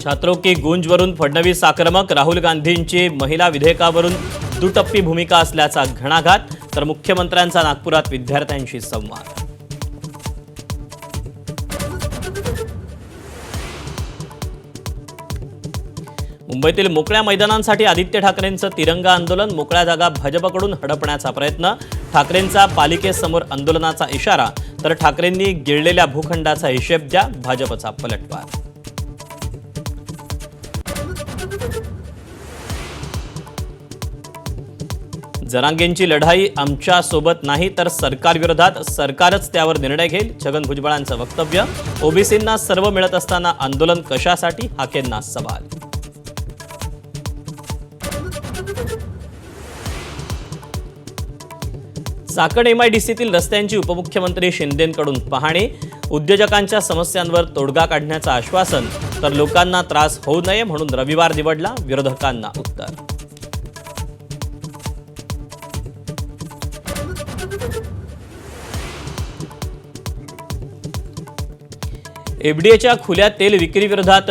छात्रों की गूंजवरून फडणवीस आक्रमक, राहुल गांधींची महिला विधेयकावरून दुटप्पी भूमिका असल्याचा घणाघात, तर मुख्यमंत्र्यांचा नागपुरात विद्यार्थ्यांशी संवाद. मुंबईतील मोकळ्या मैदानांसाठी आदित्य ठाकरेंचं तिरंगा आंदोलन, मोकळ्या जागा भाजपकडून हडपण्याचा प्रयत्न, ठाकरेंचा पालिकेसमोर आंदोलनाचा इशारा, तर ठाकरेंनी गिळलेल्या भूखंडाचा हिशेब द्या, भाजपचा पलटवार. जरांगेंची लढाई आमच्या सोबत नाही तर सरकारविरोधात, सरकारच त्यावर निर्णय घेईल, छगन भुजबळांचं वक्तव्य. ओबीसींना सर्व मिळत असताना आंदोलन कशासाठी, हाकेंना सवाल. चाकण एमआयडीसीतील रस्त्यांची उपमुख्यमंत्री शिंदेंकडून पाहणी, उद्योजकांच्या समस्यांवर तोडगा काढण्याचं आश्वासन, तर लोकांना त्रास होऊ नये म्हणून रविवार निवडला, विरोधकांना उत्तर. एफडीएच्या खुल्या तेल विक्रीविरोधात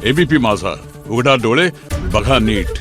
एबीपी माझा, उघडा डोळे बघा नीट.